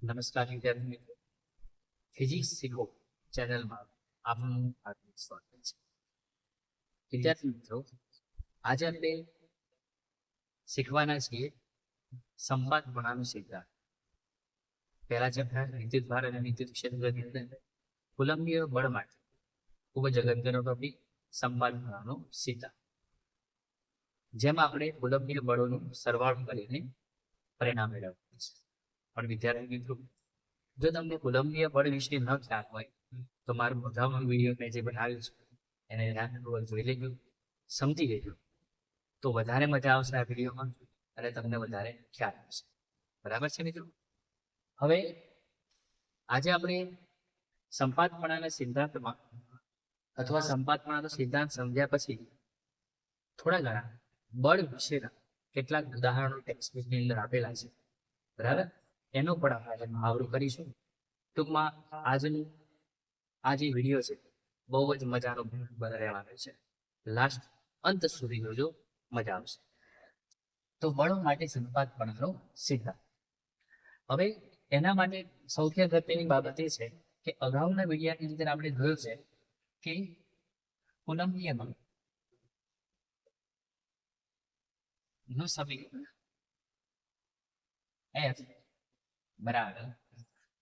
નમસ્કાર વિદ્યાર્થી મિત્રો, ફિઝિક્સ શીખો ચેનલમાં આપનું હાર્દિક સ્વાગત છે. વિદ્યાર્થી મિત્રો, આજે આપણે શીખવાના છીએ સંપાતપણાનો સિદ્ધાંત. પહેલા ચેપ્ટર વિદ્યુત ભાર અને વિદ્યુત ક્ષેત્રની અંદર કુલંબીય બળ માટે ખૂબ જ અગત્યનો ટોપિક સંપાતપણાનો સિદ્ધાંત, જેમાં આપણે કુલંબીય બળોનો સરવાળો કરીને પરિણામ મેળવવાનું છે. પણ વિદ્યાર્થી મિત્રો, જો તમને કુલંબીય બળ વિશે ન ખ્યાલ હોય તો મારું અગાઉનો વિડીયો મેં જે બનાવ્યું છે એને ધ્યાનપૂર્વક જોઈ લેજો, સમજી લેજો, તો વધારે મજા આવશે આ વિડીયોમાં અને તમને વધારે ખ્યાલ આવશે. બરાબર છે મિત્રો? હવે આજે આપણે સંપાતપણાના સિદ્ધાંતમાં અથવા સંપાતપણાનો સિદ્ધાંત સમજ્યા પછી થોડા ઘણા બળ વિશેના કેટલાક ઉદાહરણો ટેક્સ્ટબુકની અંદર આપેલા છે. બરાબર? એનો પણ આપણે મહાવરો કરીશું. ટૂંકમાં આજનું આ જે વિડીયો છે બહુ જ મજાનો રહેવાનો છે. લાસ્ટ અંત સુધી જોજો, મજા આવશે. તો બળો માટે સંપાતપણાનો સિદ્ધાંત. હવે એના માટે સૌથી અગત્યની બાબત એ છે કે અગાઉના વિડીયોની અંદર આપણે જોયું છે કે કુલંબીય બળ નું સમીકરણ F બરાબર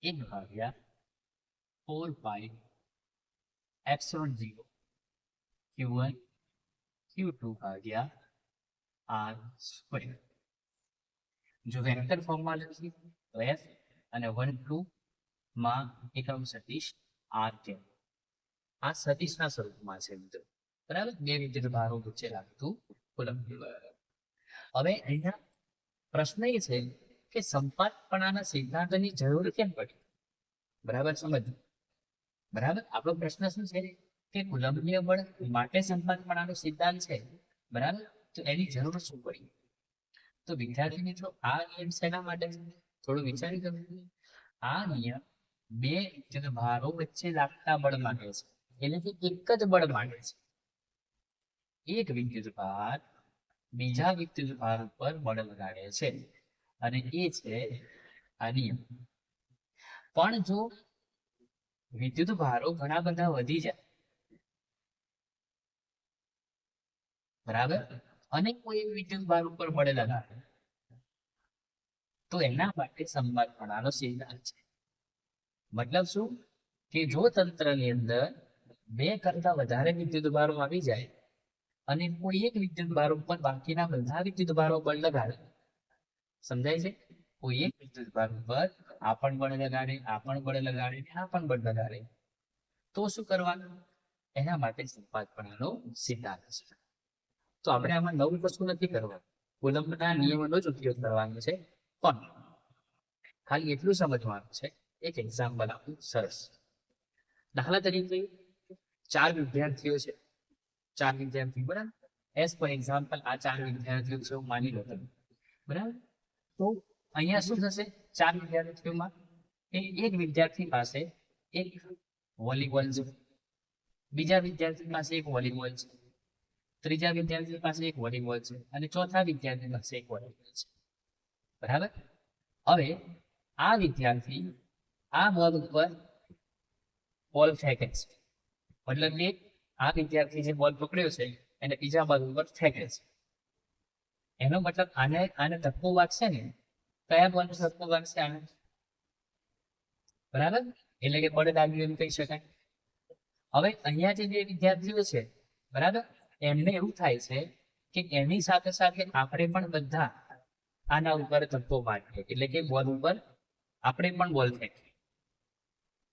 1/4π∁0 Q1 Q2/R². જો વેક્ટર ફોર્મમાં લખીએ તો F અને 1 2 માં એકમ સદિશ R છે. આ સદિશના સ્વરૂપમાં છે મિત્રો. બરાબર? બે વિદ્યુત ભારો વચ્ચે લાગતું કુલંબીય બળ. હવે અહીંયા પ્રશ્ન એ છે કે સંપાતપણાના સિદ્ધાંતની જરૂર કેમ પડી? બરાબર સમજ. બરાબર, આપણો પ્રશ્ન શું છે કે કુલંબીય બળ માટે સંપાતપણાનો સિદ્ધાંત છે. બરાબર, તો એની જરૂર શું પડી? તો વિદ્યાર્થી મિત્રો, આ નિયમ શેના માટે છે થોડું વિચારી દો. આ નિયમ બે વિદ્યુત ભારો વચ્ચે લાગતા બળ માટે છે, એટલે કે એક જ બળ માટે છે. એક વિદ્યુત ભાર બીજા વિદ્યુત ભાર ઉપર બળ લગાડે છે અને એ છે આ નિયમ. પણ જો વિદ્યુત ભારો ઘણા બધા વધી જાય, બરાબર, અને કોઈ એક વિદ્યુત ભાર ઉપર બળ લગાડે, તો એના માટે સંપાતપણાનો સિદ્ધાંત છે. મતલબ શું કે જો તંત્રની અંદર બે કરતા વધારે વિદ્યુત ભારો આવી જાય અને કોઈ એક વિદ્યુત ભાર ઉપર બાકીના બધા વિદ્યુત ભારો બળ લગાડે, સમજાય છે? કોઈ એક વિદ્યુત ભાર ઉપર આ પણ બળ લગાડે, આ પણ બળ લગાડે, આ પણ બળ લગાડે, તો શું કરવાનું? એના માટે સંપાતપણાનો સિદ્ધાંત છે. તો આપણે આમાં નવું કશું નથી કરવાનું, કુલંબના નિયમોનો જ ઉપયોગ કરવાનો છે. પણ ખાલી એટલું સમજવાનું છે, એક એક્ઝામ્પલ આપું સરસ. દાખલા તરીકે 4 વિદ્યાર્થીઓ છે. 4 વિદ્યાર્થી, બરાબર? એઝ ફોર એક્ઝામ્પલ આ 4 વિદ્યાર્થીઓ છે એવું માની લો તમે. બરાબર? તો અહીંયા શું થશે? 4 વિદ્યાર્થીઓમાં એક વિદ્યાર્થી પાસે એક વોલીબોલ છે, બીજા વિદ્યાર્થી પાસે એક વોલીબોલ છે, ત્રીજા વિદ્યાર્થી પાસે એક વોલીબોલ છે અને ચોથા વિદ્યાર્થી પાસે એક વોલીબોલ છે. બરાબર? હવે આ વિદ્યાર્થી આ બોલ ઉપર બોલ ફેંકે છે, મતલબ કે આ વિદ્યાર્થી જે બોલ પકડ્યો છે એને બીજા બોલ ઉપર ફેંકે છે. એનો મતલબ આને ધક્કો વાગશે ને, કયા બોલ ધક્કો વાગશે? આને. બરાબર, એટલે કે બળ લાગ્યું એમ કહી શકાય. હવે અહીંયા જે બે વિદ્યાર્થીઓ છે, બરાબર, એમને એવું થાય છે કે એની સાથે સાથે આપણે પણ બધા આના ઉપર ધક્કો મારીએ, એટલે કે બોલ ઉપર આપણે પણ બોલ ફેંકીએ.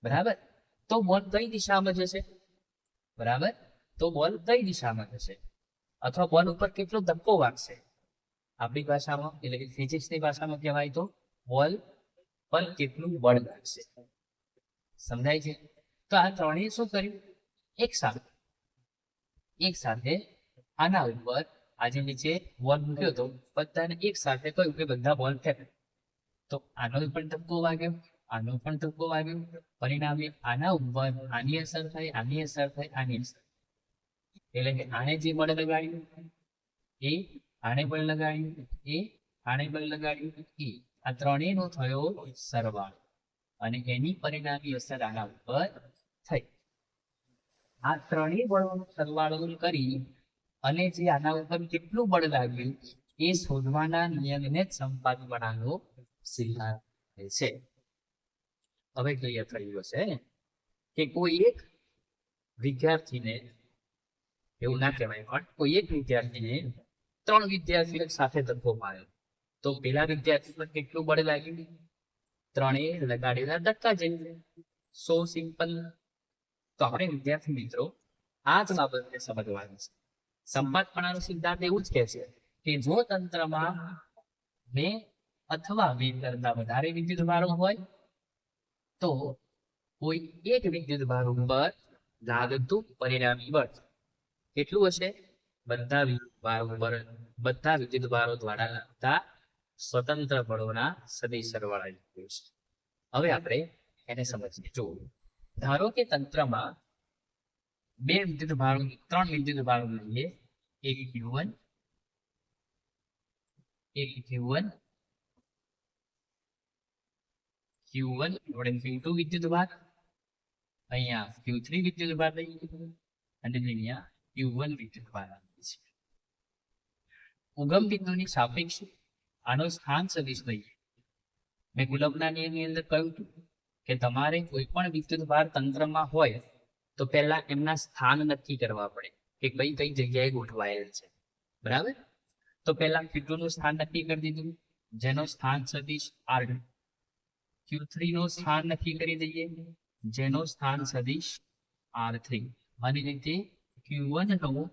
બરાબર, તો બોલ કઈ દિશામાં જશે? બરાબર, તો બોલ કઈ દિશામાં જશે અથવા બોલ ઉપર કેટલો ધક્કો વાગશે? આપણી ભાષામાં એટલે કે ફિઝિક્સની ભાષામાં કહેવાય તો બોલ પર કેટલું બળ લાગશે. સમજાય છે? તો આ ત્રણેય શું કર્યું? એક સાથે આના ઉપર આજે નીચે બોલ મૂક્યો તો બધાને એક સાથે કહ્યું કે બધા બોલ ફેંકો. તો આનો પણ ધક્કો વાગ્યો, આનો પણ ધક્કો વાગ્યો, પરિણામે આના ઉપર આની અસર થાય, આની અસર થાય, આની અસર. એટલે કે આને જે બળ લગાડ્યું એ આને બળ લગાડ્યું, એ આને બળ લગાડ્યું, એ આ ત્રણેયનો થયો સરવાળો. અને એની પરિણામી અસર આના ઉપર થઈ. આ ત્રણેય બળોનો સરવાળો કરી અને જે આના ઉપર કેટલું બળ લાગ્યું એ શોધવાના નિયમને જ સંપાદપણાનો સિદ્ધાંત કહે છે. હવે ક્લિયર થયું હશે કે કોઈ એક વિદ્યાર્થીને, એવું ના કહેવાય પણ કોઈ એક વિદ્યાર્થીને 3 વિદ્યાર્થીઓ સાથે ધક્કો માર્યો તો પેલા વિદ્યાર્થી પર કેટલું બળ લાગ્યું? ત્રણેય લગાડેલા ધક્કા જેવું. સો સિમ્પલ. તો આપણે વિદ્યાર્થી મિત્રો આ જ બાબતને સમજવાની છે. સંપાતપણાનો સિદ્ધાંત એવું જ કહે છે કે જો તંત્રમાં 2 અથવા 2 કરતા વધારે વિદ્યુત ભારો હોય તો કોઈ એક વિદ્યુત ભાર ઉપર લાગતું પરિણામી બળ કેટલું હશે? બધા વિદ્યુત ભાર ઉપર બધા વિદ્યુત ભારો દ્વારા લાગતા સ્વતંત્ર બળોના સદિશ સરવાળા જેટલું છે. હવે આપણે એને સમજીએ. જો ધારો કે તંત્રમાં 2 વિદ્યુત ભારો 3 વિદ્યુત ભારો લઈએ, એક Q1 એક Q1 Q1 વડે Q2 વિદ્યુત ભાર, અહીંયા Q3 વિદ્યુત ભાર લઈએ અને અહીંયા Q1 વિદ્યુત ભાર આપીએ છીએ. ઉગમ બિંદુની સાપેક્ષે આનો સ્થાન સદિશ લઈએ. મેં કુલમ્બના નિયમની અંદર કહ્યું હતું કે તમારે કોઈ પણ વિદ્યુત ભાર તંત્રમાં હોય તો પહેલા એમના સ્થાન નક્કી કરવા પડે કે કઈ કઈ જગ્યાએ ગોઠવાયેલ છે. બરાબર? તો પહેલા Q2 નું સ્થાન નક્કી કરી દીધું, જેનો સ્થાન સદિશ R2. Q3 નું સ્થાન નક્કી કરી દઈએ, જેનો સ્થાન સદિશ R3. અને રીતે Q1 નું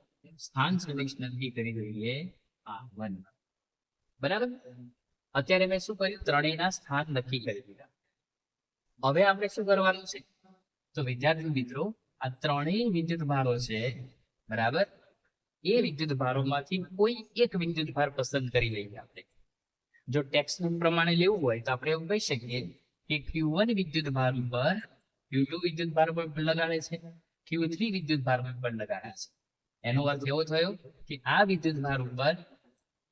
સ્થાન સદિશ નક્કી કરી દઈએ R1. બરાબર? અત્યારે મેં શું કર્યું? ત્રણેયના સ્થાન નક્કી કરી દીધા. હવે આપણે શું કરવાનું છે? તો વિદ્યાર્થી મિત્રો આ ત્રણેય વિદ્યુત ભારો છે, બરાબર, એ વિદ્યુત ભારોમાંથી કોઈ એક વિદ્યુત ભાર પસંદ કરી લઈએ આપણે. જો ટેક્સ્ટ પ્રમાણે લેવું હોય તો આપણે એવું કહી શકીએ કે Q1 વિદ્યુત ભાર ઉપર Q2 વિદ્યુત ભાર પર લગાડે છે, Q3 વિદ્યુત ભાર પર લગાડે છે. એનો અર્થ એવો થયો કે આ વિદ્યુત ભાર ઉપર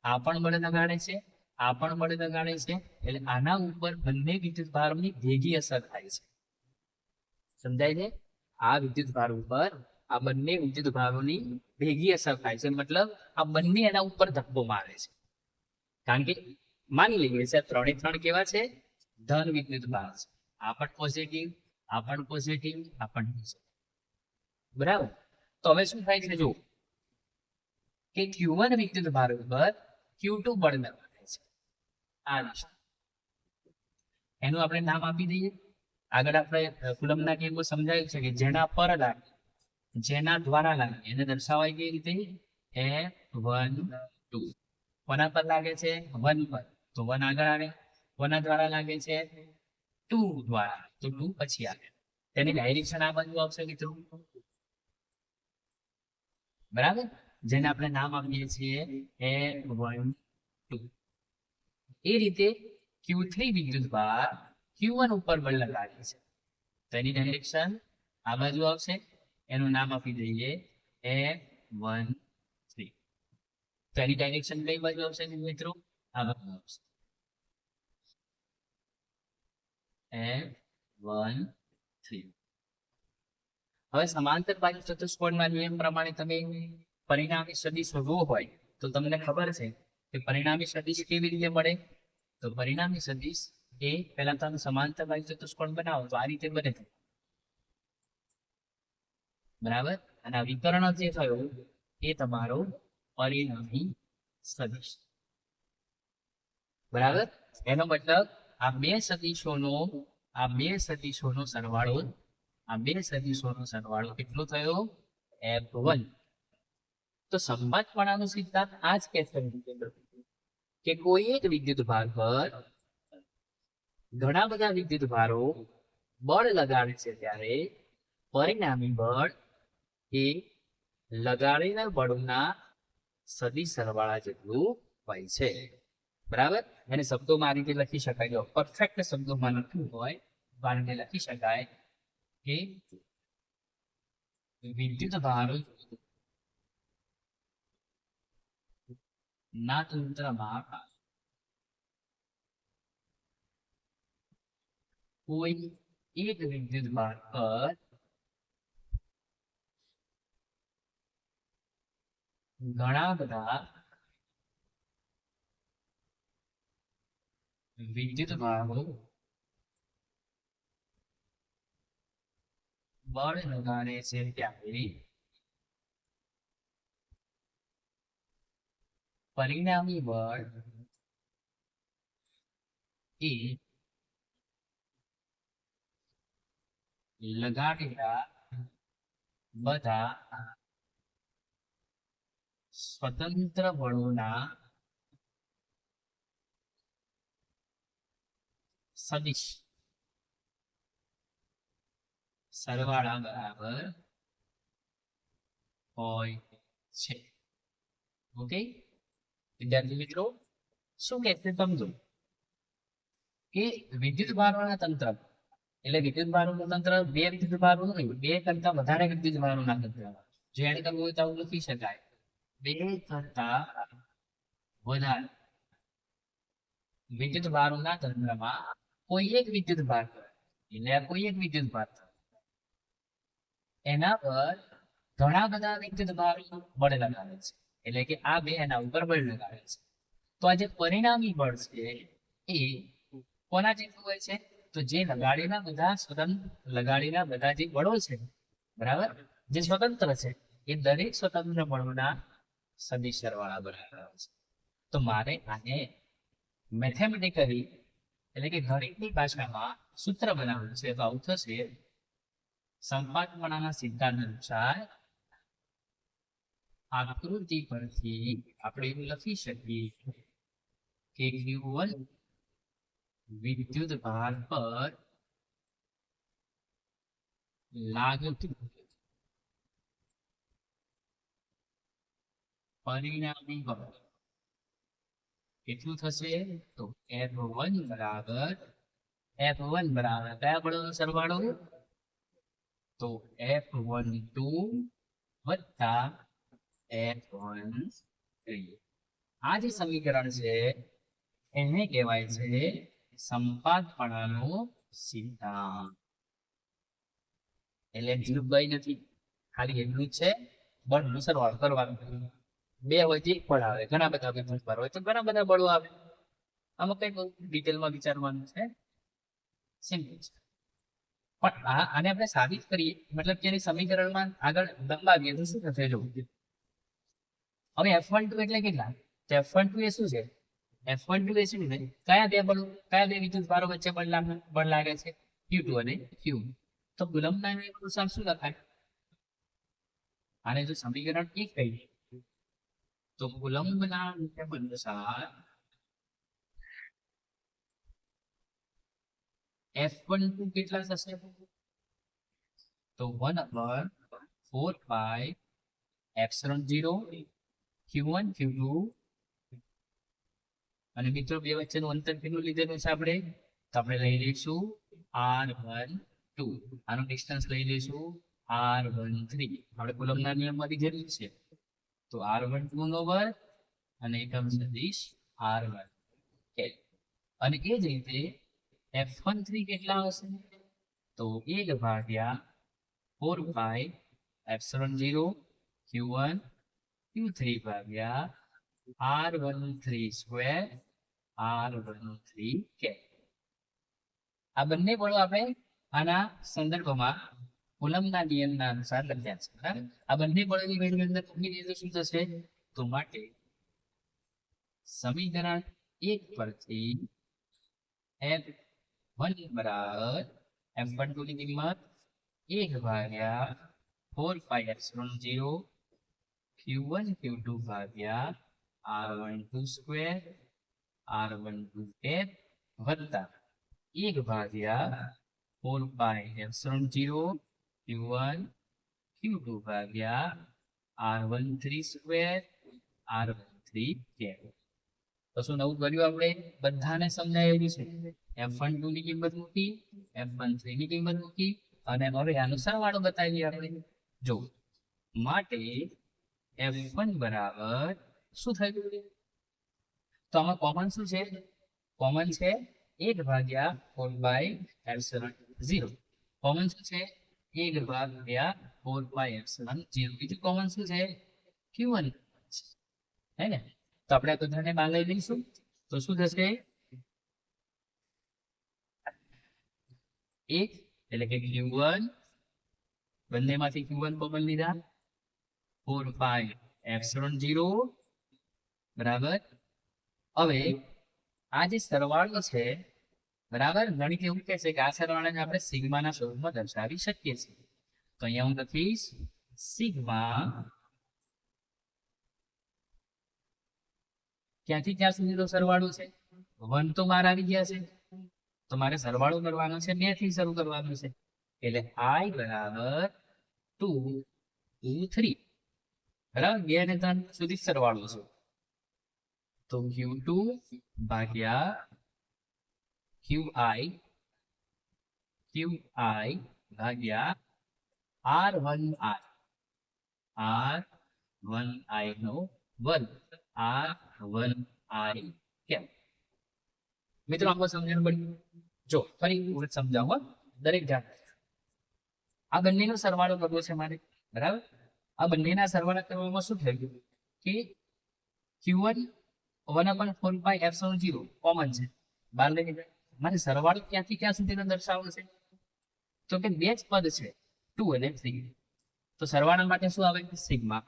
આ પણ બળ લગાડે છે, આ પણ બળ લગાડે છે, એટલે આના ઉપર બંને વિદ્યુત ભારોની ભેગી અસર થાય છે. સમજાય છે? આ વિદ્યુત ભાર ઉપર આ બંને વિદ્યુત ભારોની ભેગી અસર થાય છે, મતલબ આ બંને એના ઉપર ધક્કો મારે છે. કારણ કે માની લઈએ છે 3 કેવા છે? ધન વિદ્યુત ભાર છે. આ પણ પોઝિટિવ, આ પણ પોઝિટિવ, આ પણ પોઝિટિવ. બરાબર? તો હવે શું થાય છે? જો કે Q1 વિદ્યુત ભાર ઉપર Q2 બળ લગાડે છે. આ દિશા એનું આપણે નામ આપી દઈએ. આગળ આપણે કુલમ્બના નિયમો સમજાયું છે કે જેના પર લાગે, જેના દ્વારા લાગે એને દર્શાવાય કેવી રીતે? F12. કોના પર લાગે છે? 1 પર, તો 1 આગળ આવે. કોના દ્વારા લાગે છે? 2 દ્વારા, તો 2 પછી આવે. તેની ડાયરેક્શન આ બાજુ આવશે મિત્રો. બરાબર? જેને આપણે નામ આપીએ છીએ F12. એ રીતે Q3 વિદ્યુત ભાર Q1 ઉપર બળ લગાડે છે, તો એની ડાયરેક્શન આ બાજુ આવશે. એનું નામ આપી દઈએ F13. તો એની ડાયરેક્શન કઈ બાજુ આવશે મિત્રો? આ બાજુ આવશે. F13. હવે સમાંતર બાજુ ચતુષ્કોણના નિયમ પ્રમાણે તમે પરિણામી સદિશ શોધવો હોય તો તમને ખબર છે કે પરિણામી સદિશ કેવી રીતે મળે? તો પરિણામી સદિશ એ પહેલા તમે સમાંતર બાજુ ચતુષ્કોણ બનાવો તો આ રીતે બને. બરાબર? અને આ વિકર્ણ જે થયો એ તમારો પરિણામી સદિશ. બરાબર? એનો મતલબ આ બે સદિશોનો સરવાળો કેટલો થયો? F1. તો સંપાતપણાનો સિદ્ધાંત આ જ કહેશે કે કોઈ એક વિદ્યુત ભાર પર ઘણા બધા વિદ્યુત ભારો બળ લગાડે છે ત્યારે પરિણામી બળ એ લગાડેલા બળના સદિશ સરવાળા જેટલું હોય છે. બરાબર? એને શબ્દોમાં આ રીતે લખી શકાય. જો પરફેક્ટ શબ્દોમાં લખ્યું હોય તો આ રીતે લખી શકાય કે વિદ્યુત ભારો ના તંત્રમાં કોઈ એક વિદ્યુત ભાર પર ઘણા બધા વિદ્યુત ભારો બળ લગાડે છે ત્યારે પરિણામી બળ એ લગાડેલા બધા સ્વતંત્ર બળોના સદિશ સરવાળા બરાબર હોય છે. ઓકે વિદ્યાર્થી મિત્રો, શું કહેશે સમજો કે વિદ્યુત ભારોના તંત્ર એટલે વિદ્યુત ભારોનું તંત્ર બે વિદ્યુત ભારોનું નહીં, બે કરતા વધારે વિદ્યુત ભારોના તંત્ર. જો એને કરવું હોય તો આવું લખી શકાય, બે કરતા વધારે વિદ્યુત ભારોના તંત્રમાં કોઈ એક વિદ્યુત ભાર એટલે કોઈ એક વિદ્યુત ભાર એના પર ઘણા બધા વિદ્યુત ભારો બળ લગાવે છે. એટલે કે આ બે એના ઉપર બળ લગાવે છે. તો આ જે પરિણામી બળ છે એ કોના જેટલું હોય છે? તો જે લગાડેલા બધા જે બળો છે, બરાબર, જે સ્વતંત્ર છે એ દરેક સ્વતંત્ર બળોના સદિશ સરવાળા બરાબર છે. તો મારે આને મેથેમેટિકલી એટલે કે ગણિતની ભાષામાં સૂત્ર બનાવવું છે. તો આવું થશે, સંપાતપણાના સિદ્ધાંત અનુસાર આકૃતિ પરથી આપણે એવું લખી શકીએ કે Q1 વિદ્યુત ભાર પર લાગતું પરિણામી બળ કેટલું થશે? તો F1 બરાબર કયા બળનો સરવાળો? તો F12 વત્તા F13. આ જે સમીકરણ છે એને કહેવાય છે સંપાતપણાનો સિદ્ધાંત. એટલે એટલું કઈ નથી, ખાલી એટલું જ છે બળનો સરવાળો કરવાનો. બે હોય તો એક બળ આવે, ઘણા બધા વિદ્યુત ભાર હોય તો ઘણા બધા બળો આવે. આમાં કઈ ડિટેલમાં વિચારવાનું છે, સિમ્પલ છે. પણ આને આપણે સાબિત કરીએ, મતલબ કે સમીકરણમાં આગળ લંબાવીએ તો શું થશે? જો હવે F12 એટલે કેટલા? તો F12 એ શું છે? F12 એ શું છે? કયા બે વિદ્યુત ભારો વચ્ચે બળ લાગે છે? Q2 અને Q. તો કુલમ્બના નિયમ અનુસાર શું લખાય? આને જો સમીકરણ 1 કહીએ તો કુલમ્બના નિયમ અનુસાર F12 કેટલા થશે? તો 1/4 pi epsilon 0 Q1 Q2. અને મિત્રો બે વચ્ચેનું અંતર કેટલું લીધેલું છે આપણે? તો આપણે લઈ લઈશું R12. આનું ડિસ્ટન્સ લઈ લઈશું R13. આપણે કુલમ્બના નિયમમાંથી જરૂર છે. તો R12 નો વર્ગ અને એકમ સદિશ R1. અને એ જ રીતે F13 કેટલા હશે? તો 1/4 pi epsilon 0 Q1 Q3 ભાગ્યા R13 સ્ક્વેર R13 કે. આ બંને બળો આપણે આના સંદર્ભમાં કુલમ્બના નિયમના અનુસાર લખ્યા છે. બરાબર, આ બંને બળોની વેલ્યુ અંદર મૂકી દઈએ તો શું થશે? તો માટે સમીકરણ 1 પરથી F1 બરાબર F12 ની કિંમત 1/4 pi epsilon 0 Q1 Q2 ભાગ્યા R12 સ્ક્વેર R12 કેપ વત્તા 1/4 pi epsilon 0 Q1 Q2 ભાગ્યા R13 સ્ક્વેર R13 કેપ. તો શું નવું કર્યું? આપણે બધાને સમજાયેલું છે. F12 ની કિંમત મૂકી, F13 ની કિંમત મૂકી અને હવે આનો સરવાળો બતાવીએ આપણે. જો માટે F1 બરાબર શું થયું? તો આમાં કોમન શું છે? કોમન છે 1 ભાગ્યા 4/0 કોમન શું છે 1 ભાગ્યા 4/0 બીજું કોમન શું છે q1 હે ને તો આપણે આ બધાને બહાર લઈ લઈશું તો શું થશે 1 એટલે કે q1 બંનેમાંથી q1 કોમન લીધા 4/0 બરાબર હવે આ જે સરવાળો છે બરાબર ગણિત એવું કહે છે કે આ સરવાળાને આપણે સિગ્માના સ્વરૂપમાં દર્શાવી શકીએ છીએ તો અહીંયા હું લખીશ સિગ્મા ક્યાંથી ક્યાં સુધીનો સરવાળો છે 1 તો બહાર આવી ગયા છે તો મારે સરવાળો કરવાનો છે 2 થી શરૂ કરવાનો છે એટલે i બરાબર 2 2 3 બરાબર 2 અને 3 સુધી સરવાળો છે તો q2 ભાગ્યા qi ભાગ્યા r1i નો વર્ગ r1i કેમ મિત્રો આમાં સમજણ પડી જો ફરી સમજાવો દરેક જાત આ બંનેનો સરવાળો કરવો છે મારે બરાબર આ બંનેના સરવાળા કરવામાં શું થઈ ગયું કે q1 1/4/0 કોમન છે બહાર લઈ લીધા મારે સરવાળો ક્યાંથી ક્યાં સુધીનો દર્શાવવો છે તો કે બે જ પદ છે 2 અને 3 તો સરવાળા માટે શું આવે સિગ્મા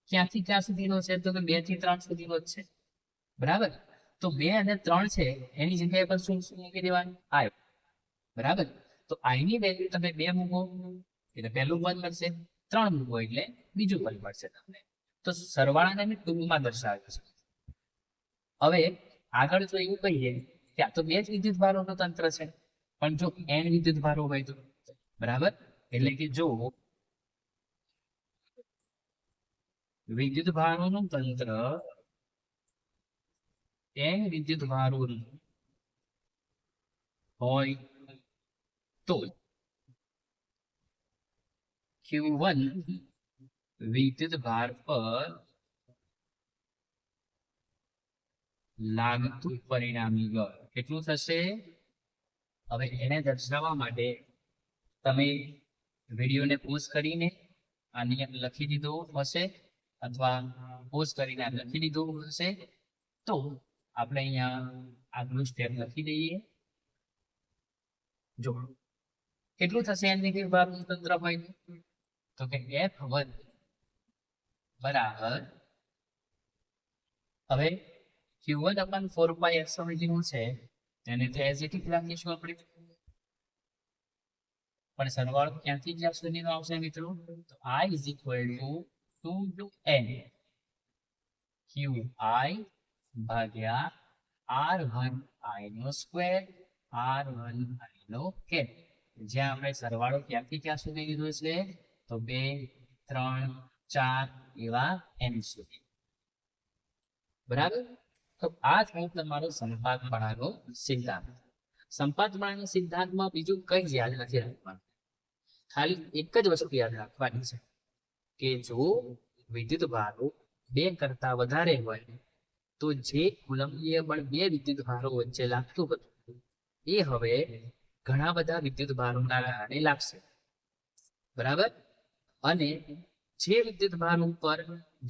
ક્યાંથી ક્યાં સુધીનો છે તો કે 2 થી 3 સુધીનો જ છે બરાબર તો 2 અને 3 છે એની જગ્યાએ પર શું મૂકી દેવાનું i બરાબર તો i ની વેલ્યુ તમે 2 મૂકો એટલે પહેલું પદ મળશે 3 મૂકો એટલે બીજું પદ મળશે તમને તો સરવાળાને મેં ટૂંકમાં દર્શાવ્યું છે હવે આગળ જો એવું કહીએ કે આ તો બે જ વિદ્યુત ભારોનું તંત્ર છે પણ જો n વિદ્યુત ભારો હોય તો બરાબર એટલે કે જો વિદ્યુત ભારોનું તંત્ર n વિદ્યુત ભારોનું હોય તો q1 વિદ્યુત ભાર પર લાગતું પરિણામી બળ કેટલું થશે હવે એને દર્શાવવા માટે તમે વિડીયોને પોઝ કરીને આની લખી દીધો હશે અથવા પોઝ કરીને લખી દીધો હશે તો આપણે અહીંયા આગલું સ્ટેપ લખી દઈએ જો કેટલું થશે એની વિભાગનું તંત્ર હોય તો કે f1 બરાબર હવે q1 upon 4/0 છે એને તો એઝ ઇટ ઇઝ લખીશું આપણે પણ સરવાળો ક્યાંથી ક્યાં સુધીનો આવશે મિત્રો તો i is equal to 2 to n qi ભાગ્યા r1i નો સ્ક્વેર r1i નો કેપ જ્યાં આપણે સરવાળો ક્યાંથી ક્યાં સુધી લીધો છે તો 2 3 4 એવા n સુધી બરાબર તો આ થાય તમારો સંપાતપણાનો સિદ્ધાંત સંપાતપણાના સિદ્ધાંતમાં બીજું કઈ જ યાદ નથી રાખવાનું ખાલી એક જ વસ્તુ યાદ રાખવાની છે કે જો વિદ્યુત ભારો 2 કરતા વધારે હોય તો જે કુલંબીય બળ 2 વિદ્યુત ભારો વચ્ચે લાગતું હતું એ હવે ઘણા બધા વિદ્યુત ભારોના કારણે લાગશે બરાબર અને જે વિદ્યુત ભાર ઉપર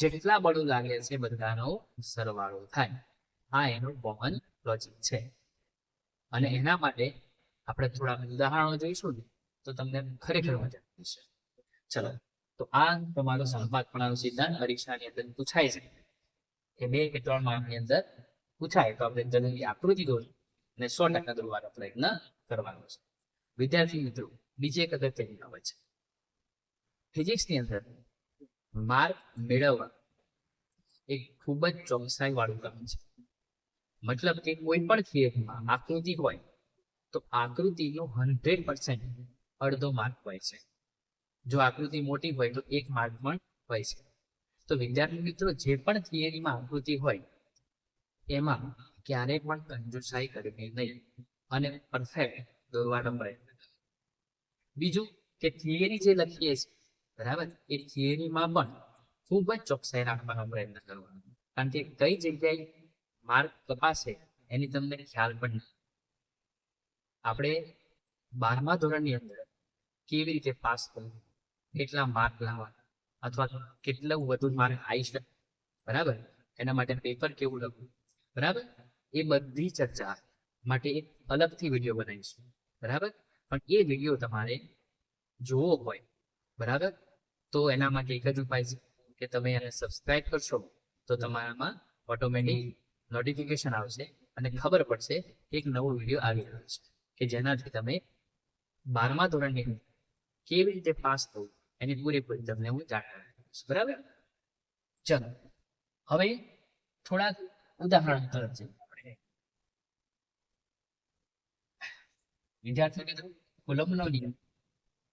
જેટલા બળો લાગે છે બધાનો સરવાળો થાય આ એનું કોમન લોજિક છે અને એના માટે આપણે થોડા ઉદાહરણો જોઈશું ને તો તમને ખરેખર મજા આવશે ચલો તો આ તમારો સંપાતપણાનો સિદ્ધાંત પરીક્ષાની અંદર પૂછાય છે કે 2 કે 3 માર્કની અંદર પૂછાય તો આપણે જલ્દી આકૃતિ દોરી અને 100% દોરવાનો પ્રયત્ન કરવાનો છે વિદ્યાર્થી મિત્રો બીજી એક અગત્યની બાબત છે ફિઝિક્સની અંદર માર્ક મેળવવા એક ખૂબ જ ચોકસાઈ વાળું કામ છે મતલબ કે કોઈ પણ થિયરીમાં આકૃતિ હોય તો આકૃતિનો 100% અડધો માર્ક હોય છે જો આકૃતિ મોટી હોય તો 1 માર્ક પણ હોય છે તો વિદ્યાર્થી મિત્રો જે પણ થિયરીમાં આકૃતિ હોય એમાં ક્યારેય પણ કંજૂસાઈ કરવી નહીં અને પરફેક્ટ દોરવાનો પ્રયત્ન બીજું કે થિયરી જે લખીએ છીએ બરાબર એ થિયરીમાં પણ ખૂબ જ ચોકસાઈ રાખવાનો પ્રયત્ન કરવાનો કારણ કે કઈ જગ્યાએ માર્ક કપાશે એની તમને ખ્યાલ પણ નહીં આપણે 12મા ધોરણની અંદર કેવી રીતે પાસ કરવું, કેટલા માર્ક લાવવા અથવા કેટલા વધુ માર્ક આવી શકે, બરાબર, એના માટે પેપર કેવું લખવું, બરાબર, એ બધી ચર્ચા માટે એક અલગથી વિડીયો બનાવીશું, બરાબર. પણ એ વિડીયો તમારે જોવો હોય, બરાબર, તો એના માટે એક જ ઉપાય છે કે તમે એને સબસ્ક્રાઇબ કરશો તો તમારામાં ઓટોમેટિક નોટિફિકેશન આવશે અને ખબર પડશે કે એક નવો વિડીયો આવી રહ્યો છે, કે જેનાથી તમે 12મા ધોરણની કેવી રીતે પાસ થવું એની પૂરેપૂરી તમને હું જાણકારી આપીશ, બરાબર. ચલો હવે થોડાક ઉદાહરણ તરફ જઈએ. વિદ્યાર્થી મિત્રો, કુલમ્બનો નિયમ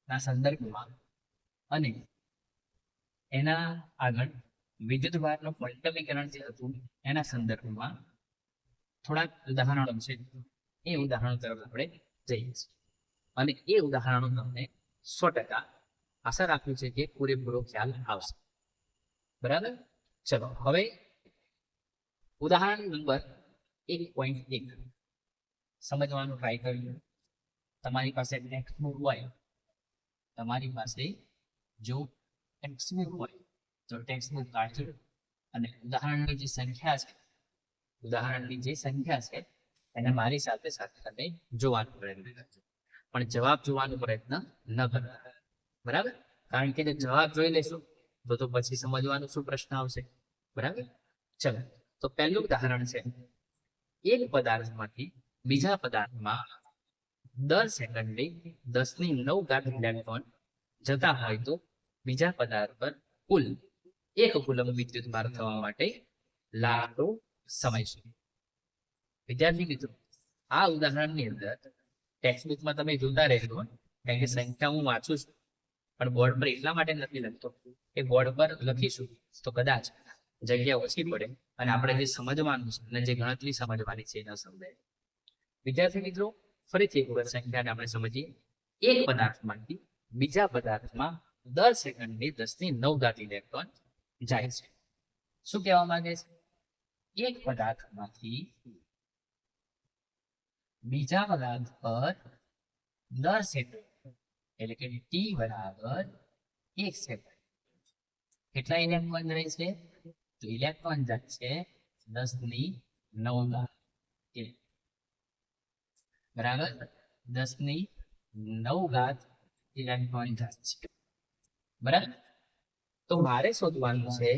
ના સંદર્ભમાં અને એના આગળ વિદ્યુતભારનું ક્વોન્ટમીકરણ જે હતું એના સંદર્ભમાં થોડાક ઉદાહરણો છે. એ ઉદાહરણો તરફ આપણે જઈએ છીએ અને એ ઉદાહરણો તમને 100% આશા રાખું છે કે પૂરેપૂરો ખ્યાલ આવશે, બરાબર. ચલો હવે ઉદાહરણ નંબર 1.1 સમજવાનું ટ્રાય કરીએ. તમારી પાસે ટેક્સ્ટબુક હોય, તમારી પાસે જો ટેક્સ્ટબુક હોય તો ટેક્સ્ટબુક કાઢજો અને ઉદાહરણની જે સંખ્યા છે એને મારી સાથે સાથે તમે જોવાનો પ્રયત્ન કરજો, પણ જવાબ જોવાનો પ્રયત્ન ન કરતા, બરાબર. કારણ કે જો જવાબ જોઈ લેશું તો પછી સમજવાનું શું પ્રશ્ન આવશે, બરાબર. ચલો તો પહેલું ઉદાહરણ છે, એક પદાર્થમાંથી બીજા પદાર્થમાં દર સેકન્ડે 10⁹ ઇલેક્ટ્રોન જતા હોય તો બીજા પદાર્થ પર કુલ 1 કુલમ વિદ્યુત ભાર થવા માટે લાગતો સમય છે. વિદ્યાર્થી મિત્રો, આ ઉદાહરણની અંદર ટેક્સ્ટબુકમાં તમે જોતા રહેજો, કારણ કે સંખ્યા હું વાંચું છું પણ બોર્ડ પર એટલા માટે નથી લખતો કે બોર્ડ પર લખીશું તો કદાચ જગ્યા ઓછી પડે અને આપણે જે સમજવાનું છે અને જે ગણતરી સમજવાની છે ન સમજાય. વિદ્યાર્થી મિત્રો, ફરીથી એક વખત સંખ્યાને આપણે સમજીએ. એક પદાર્થમાંથી બીજા પદાર્થમાં દર સેકન્ડે 10⁹ ઇલેક્ટ્રોન જાય છે. શું કહેવા માંગે છે? એક પદાર્થમાંથી બીજા પદાર્થ પર દર સેકન્ડ એટલે કે ટી બરાબર 1 સેકન્ડ કેટલા ઇલેક્ટ્રોન જાય છે? તો ઇલેક્ટ્રોન જાય છે 10⁹ બરાબર, 10⁹ ઇલેક્ટ્રોન જાય છે, બરાબર. તો મારે શોધવાનું છે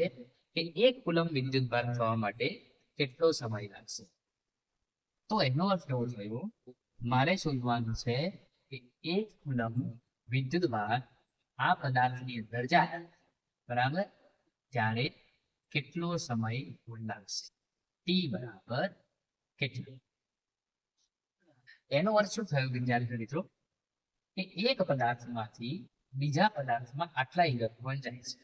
કે 1 કુલમ વિદ્યુત ભાર થવા માટે કેટલો સમય લાગશે. તો એનો અર્થ એવો થયો, મારે શોધવાનું છે કે 1 કુલમ વિદ્યુત ભાર આ પદાર્થની અંદર જાય, બરાબર, ત્યારે કેટલો સમય લાગશે, ટી બરાબર કેટલું. એનો અર્થ શું થયો વિદ્યાર્થી મિત્રો, કે એક પદાર્થમાંથી બીજા પદાર્થમાં આટલા ઇલેક્ટ્રોન જાય છે,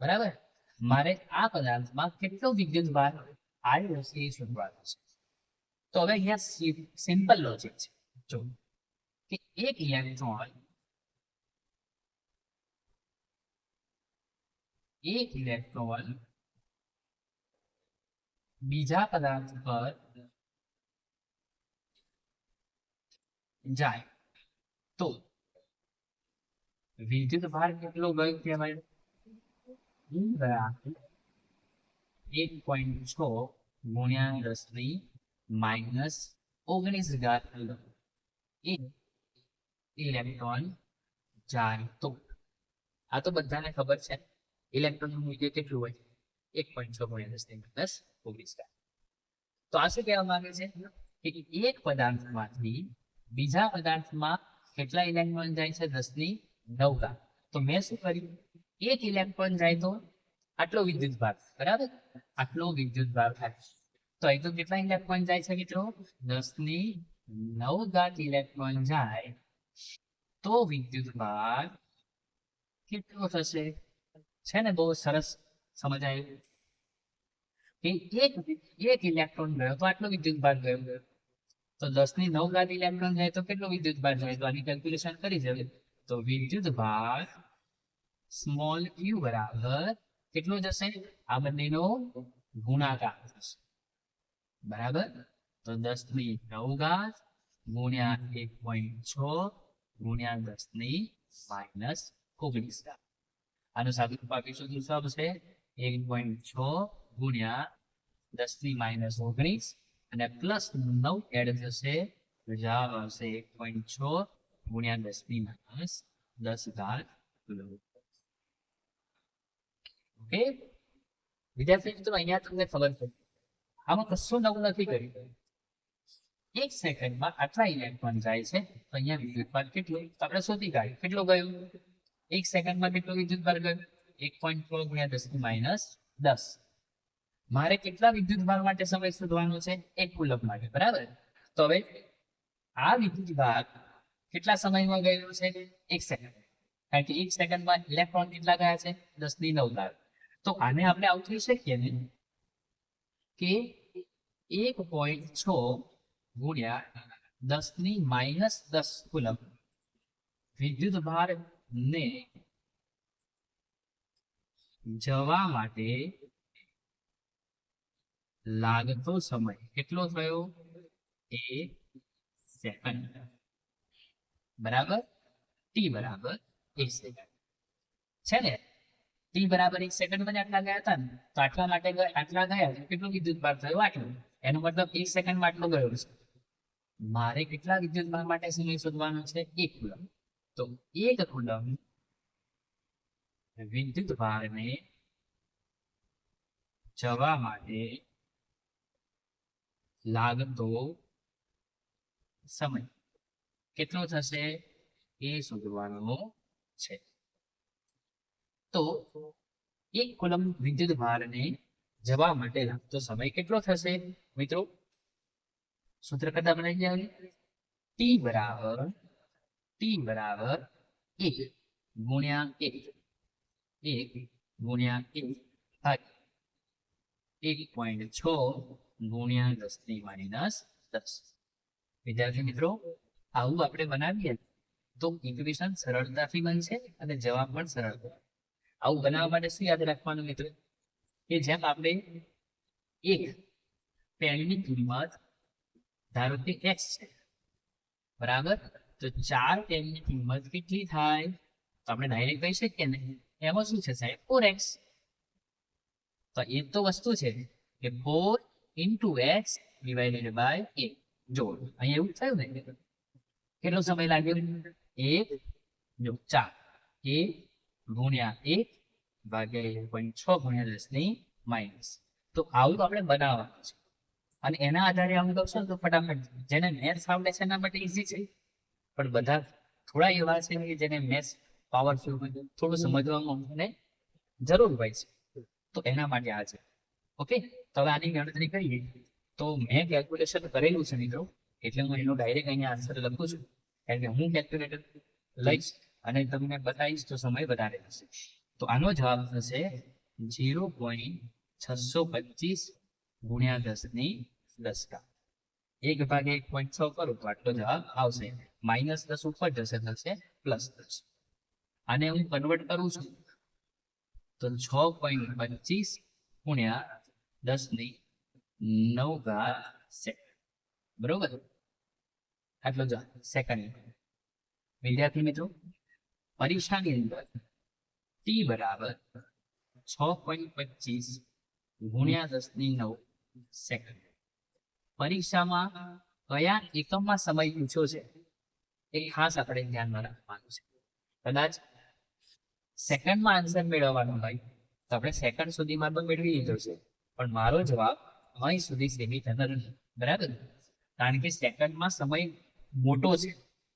બરાબર. મારે આ પદાર્થમાં કેટલો વિદ્યુત ભાર આવ્યો છે એ શોધવાનું છે. તો હવે અહીંયા સિમ્પલ લોજિક છે, જો કે એક ઇલેક્ટ્રોન બીજા પદાર્થ પર જાય તો વિદ્યુત ભાર કેટલો ગયો કહેવાય? 1.6 ગુણ્યા 10⁻⁹ ઇલેક્ટ્રોન જાય તો. આ તો બધાને ખબર છે ઇલેક્ટ્રોનનું મૂલ્ય કેટલું હોય, 1.6 ગુણ્યા 10⁻⁹. તો આ શું કહેવા માંગે છે કે એક પદાર્થમાંથી બીજા પદાર્થમાં કેટલા ઇલેક્ટ્રોન જાય છે? 10⁹. તો મેં શું કર્યું, એક ઇલેક્ટ્રોન જાય તો આટલો વિદ્યુત ભાર, બરાબર, આટલો વિદ્યુત ભાર થાય. તો અહીં તો કેટલા ઇલેક્ટ્રોન જાય છે મિત્રો? 10⁹ ઇલેક્ટ્રોન જાય તો વિદ્યુત ભાર કેટલો થશે? છે ને બહુ સરસ સમજાયું કે એક ઇલેક્ટ્રોન ગયો તો આટલો વિદ્યુત ભાર ગયો, તો 10⁹ ઇલેક્ટ્રોન જાય તો કેટલો વિદ્યુત ભાર જાય? તો આની કેલ્ક્યુલેશન કરી છે. તો વિદ્યુત ભાર સ્મોલ ક્યુ બરાબર કેટલો જશે? આ બંનેનો ગુણાકાર થશે, બરાબર. તો 10⁹ ગુણ્યા 1.6 ગુણ્યા 10⁻⁻19. આનું સાદું રૂપ આપીશું તો શું આવશે? 1.6 ગુણ્યા 10⁻⁻19 અને પ્લસ 9 એડ થશે તો જવાબ આવશે 1.6 ગુણ્યા 10⁻10 કુલમ. ઓકે વિદ્યાર્થી મિત્રો, અહીંયા તમને ખબર પડી આમાં કશું નવું નથી કર્યું. 1 સેકન્ડમાં આટલા ઇલેક્ટ્રોન જાય છે તો અહીંયા વિદ્યુતભાર કેટલું તો આપણે શોધી કાઢ્યું. કેટલું ગયું? 1 સેકન્ડમાં કેટલું વિદ્યુતભાર ગયું? 1.6 ગુણ્યા 10⁻10. મારે કેટલા વિદ્યુતભાર માટે સમય શોધવાનો છે? 1 કુલમ માટે, બરાબર? તો હવે આ વિદ્યુતભાર કેટલા સમયમાં ગયો છે? 1 સેકન્ડ. કારણ કે 1 સેકન્ડમાં ઇલેક્ટ્રોન કેટલા ગયા છે? 10⁻9. તો આને આપણે આવું થઈ શકીએ ને કે 1.6 ગુણ્યા 10⁻10 કુલમ વિદ્યુતભાર ને જવા માટે લાગતો સમય કેટલો થયો? 1 સેકન્ડ, બરાબર? ટી બરાબર 1 સેકન્ડ છે ને? ટી બરાબર 1 સેકન્ડમાં આટલા ગયા હતા ને, તો આટલા માટે આટલા ગયા તો કેટલો વિદ્યુતભાર થયો? આટલું. એનો મતલબ 1 સેકન્ડમાં આટલો ગયો છે. મારે કેટલા વિદ્યુતભાર માટે સમય શોધવાનો છે? 1 કુલમ. તો 1 કુલમ વિદ્યુતભારને જવા માટે લાગતો સમય કેટલો થશે એ શોધવાનો છે. તો 1 કુલમ વિદ્યુતભારને જવા માટે લાગતો સમય કેટલો થશે મિત્રો? સૂત્ર કરતા બનાવી જાય. ટી બરાબર 1 ગુણ્યા 1 ગુણ્યા 1 ભાગ્યા 1.6 ગુણ્યા 10⁻10. વિદ્યાર્થી મિત્રો, આવું આપણે બનાવીએ તો ઇક્વેશન સરળતાથી બનશે અને જવાબ પણ સરળ. આવું બનાવવા માટે શું યાદ રાખવાનું મિત્રો? કે જેમ આપણે એક પેનની કિંમત ધારો કે x છે, બરાબર? તો 4 પેનની કિંમત કેટલી થાય? તો આપણે ડાયરેક્ટ કહી શકીએ ને એમાં શું છે સાહેબ? 4x. તો એ તો વસ્તુ છે કે 4 × x ડિવાઇડેડ બાય a. જો અહીંયા એવું થયું ને, કેટલો સમય લાગ્યો? 1 જો 4 a ગુણ્યા 1 ભાગ્યા 1.6 ગુણ્યા 10⁻⁻. તો આવું આપણે બનાવવાનું છે અને એના આધારે આમ કરશો તો ફટાફટ. જેને મેથ્સ આવડે છે એના માટે ઈઝી છે, પણ બધા થોડા એવા છે કે જેને મેથ્સ પાવરફુલ થોડું સમજવામાં અને જરૂર હોય છે, તો એના માટે આ છે. ઓકે, તો હવે આની ગણતરી કરીએ તો મેં કેલ્ક્યુલેશન કરેલું છે મિત્રો, એટલે હું એનો ડાયરેક્ટ અહીંયા આન્સર લખું છું. કારણ કે હું કેલ્ક્યુલેટર લઈશ અને તમને બતાવીશ તો સમય વધારે થશે. તો આનો જવાબ થશે 0.625 ગુણ્યા 10⁻10. 1/1.6 કરું તો આટલો જવાબ આવશે. -10 ઉપર જશે થશે +10. આને હું કન્વર્ટ કરું છું તો 6.25 ગુણ્યા 10⁻9 સેકન્ડ, બરોબર? આટલો જવાબ સેકન્ડ. વિદ્યાર્થી મિત્રો, પરીક્ષાની અંદર ટી બરાબર 6.25 ગુણ્યા 10⁻9 સેકન્ડ. પરીક્ષામાં કયા એકમમાં સમય પૂછ્યો છે એ ખાસ આપણે ધ્યાનમાં રાખવાનું છે. કદાચ સેકન્ડમાં આન્સર મેળવવાનો હોય તો આપણે સેકન્ડ સુધીમાં તો મેળવી લીધો છે, પણ મારો જવાબ અહીં સુધી સીમિત નથી, બરાબર? કારણ કે સેકન્ડમાં સમય મોટો છે,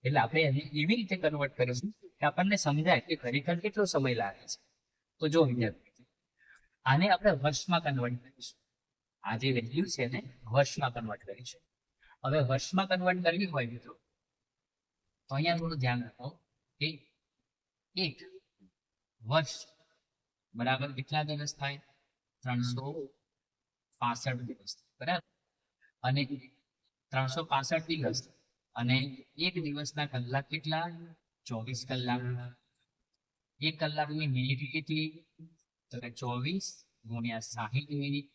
એટલે આપણે એને એવી રીતે કન્વર્ટ કરીશું કે આપણને સમજાય કે ખરેખર કેટલો સમય લાગે છે. તો જો વિદ્યાર્થી, આને આપણે વર્ષમાં કન્વર્ટ કરીશું. આ જે વેલ્યુ છે ને વર્ષમાં કન્વર્ટ કરીશું. હવે વર્ષમાં કન્વર્ટ કરવી હોય મિત્રો તો અહીંયા થોડું ધ્યાન રાખો કે 1 વર્ષ બરાબર કેટલા દિવસ થાય? 365 દિવસ, બરાબર? અને 365 દિવસ અને 1 દિવસના કલાક કેટલા? 24 કલાક. 1 કલાકની મિનિટ કેટલી? તો કે 24 ગુણ્યા 60 મિનિટ,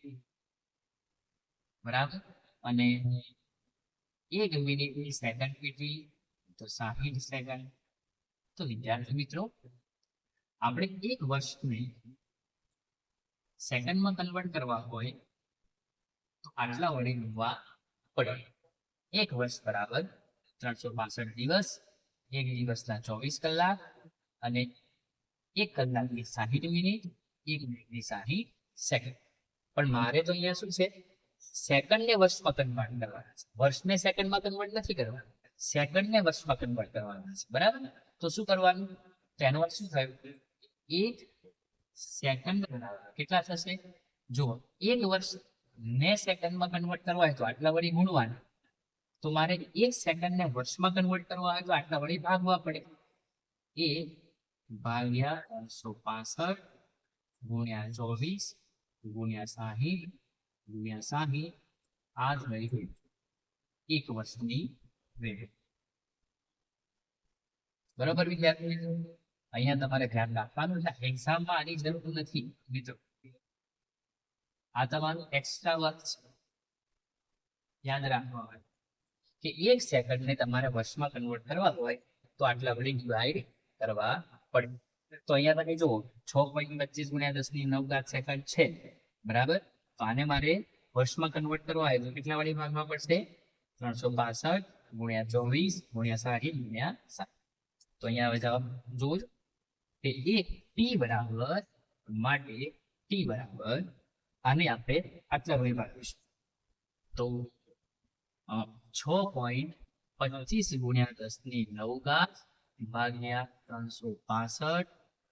બરાબર? અને એક મિનિટની સેકન્ડ કેટલી? તો 60 સેકન્ડ. તો વિદ્યાર્થી મિત્રો, આપણે એક વર્ષને સેકન્ડમાં કન્વર્ટ કરવા હોય તો આટલા વડે ગુણવા પડે. એક વર્ષ બરાબર 365 દિવસ, એક દિવસના 24 કલાક અને એક કલાકની 60 મિનિટ, એક મિનિટની 60 સેકન્ડ. પણ મારે તો અહીંયા શું છે, સેકન્ડને વર્ષમાં કન્વર્ટ કરવાના છે. વર્ષને સેકન્ડમાં કન્વર્ટ નથી કરવાના, સેકન્ડને વર્ષમાં કન્વર્ટ કરવાના છે. બરાબર? તો શું કરવાનું? તો એનો અર્થ શું થયું? એક સેકન્ડ કેટલા થશે? જુઓ, એક વર્ષ ને સેકન્ડમાં કન્વર્ટ કરવા હોય તો આટલા વડે ગુણવાનું. તો મારે એક સેકન્ડને વર્ષમાં કન્વર્ટ કરવા હોય તો આટલા વડે ભાગવા પડે. 1/365 ગુણ્યા 24 ગુણ્યા 60 ગુણ્યા 60. આ જ રહી એક વર્ષની વેલ્યુ. બરોબર વિદ્યાર્થી મિત્રો? અહીંયા તમારે ધ્યાન રાખવાનું છે, એક્ઝામમાં આની જરૂર નથી મિત્રો. આ તમારું એક્સ્ટ્રા વર્ક છે. યાદ રાખવાનું કે એક સેકન્ડને તમારે વર્ષમાં કન્વર્ટ કરવા હોય તો આટલા વડે ડિવાઈડ કરવા પડે. તો અહીંયા તમે જુઓ 6.25 ગુણ્યા 10⁹ સેકન્ડ છે. બરાબર? તો આને મારે વર્ષમાં કન્વર્ટ કરવા હોય તો કેટલા વડે ભાગવા પડશે? 365 ગુણ્યા 24 ગુણ્યા 60 ગુણ્યા 7. તો અહીંયા હવે જવાબ જોજો કે એક ટી બરાબર માટે ટી બરાબર આને આપણે આટલા વડે ભાગીશું. તો 6.25 ગુણ્યા 10⁹ ભાગ્યા 365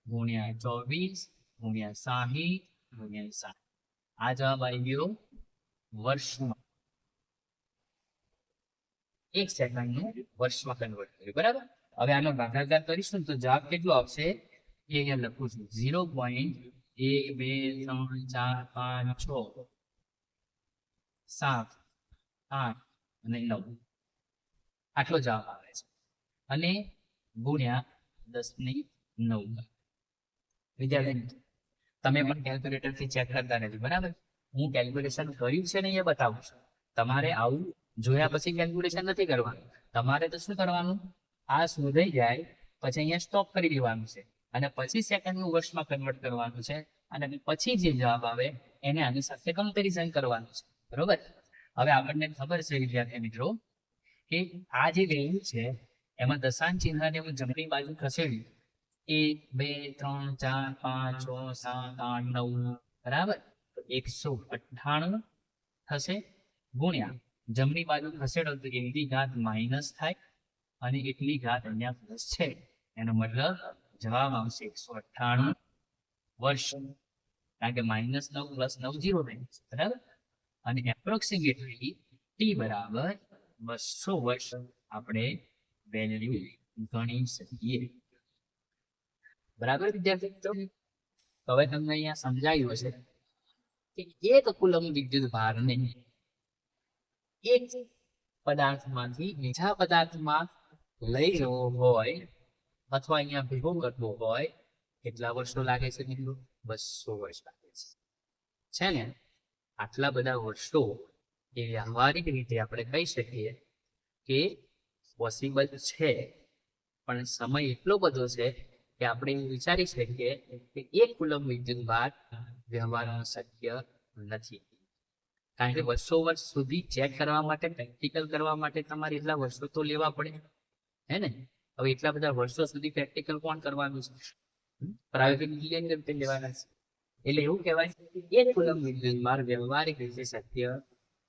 ગુણ્યા 24 ગુણ્યા 60 ગુણ્યા 7. આ જવાબ આવી ગયો વર્ષમાં. એક સેકન્ડનું વર્ષમાં કન્વર્ટ કર્યું. બરાબર? હવે આનો ભાગાકાર કરીશું તો જવાબ કેટલો આવશે? એ અહીંયા લખું છું 0.1 2 3 4 5 6 7 8 અને 9. આટલો જવાબ આવે છે. અને ગુણ્યા 10⁹. વિદ્યાર્થી મિત્રો, તમે પણ કેલ્ક્યુલેટરથી ચેક કરતા નથી. બરાબર? હું કેલ્ક્યુલેશન કર્યું છે ને એ બતાવું છું. તમારે આવું જોયા પછી કેલ્ક્યુલેશન નથી કરવાનું. તમારે તો શું કરવાનું? આ શોધાઈ જાય પછી અહીંયા સ્ટોપ કરી દેવાનું છે અને પછી સેકન્ડનું વર્ષમાં કન્વર્ટ કરવાનું છે અને પછી જે જવાબ આવે એને આની સાથે કમ્પેરિઝન કરવાનું છે. બરોબર? હવે આપણને ખબર છે વિદ્યાર્થી મિત્રો કે આ જે વેલ્યુ છે એમાં દશાંશ ચિહ્નને હું જમણી બાજુ ખસેડ્યું. 1 2 3 4 5 6 7 8 9. બરાબર? 198 થશે ગુણ્યા જમણી બાજુ ખસેડો તો એની ઘાત માઇનસ થાય અને એટલી ઘાત અહીંયા પ્લસ છે. એનો મતલબ જવાબ આવશે 198 વર્ષ. કારણ કે -9 + 9 0 થઈ જશે. બરાબર? અને એપ્રોક્સિમેટલી ટી બરાબર 200 વર્ષ આપણે વેલ્યુ ગણી શકીએ. બરાબર વિદ્યાર્થી મિત્રો? હવે તમને અહીંયા સમજાયું હશે કે એક કુલમ વિદ્યુત ભારને એક પદાર્થમાંથી બીજા પદાર્થમાં લઈ જવો હોય અથવા અહીંયા ભેગો કરવો હોય કેટલા વર્ષો લાગે છે મિત્રો? 200 વર્ષ લાગે છે ને? આટલા બધા વર્ષો એ વ્યવહારિક રીતે આપણે કહી શકીએ કે પોસિબલ છે, પણ સમય એટલો બધો છે કે આપણે એવું વિચારી શકીએ કે એક કુલમ વિદ્યુત ભાર વ્યવહારમાં શક્ય નથી. કારણ કે 200 વર્ષ સુધી ચેક કરવા માટે, પ્રેક્ટિકલ કરવા માટે તમારે એટલા વર્ષો તો લેવા પડે, હે ને? હવે એટલા બધા વર્ષો સુધી પ્રેક્ટિકલ કોણ કરવાનું છે? પ્રાયોગિક રીતે લેવાના છે. એટલે એવું કહેવાય કે એક કુલમ વિદ્યુત ભાર વ્યવહારિક રીતે શક્ય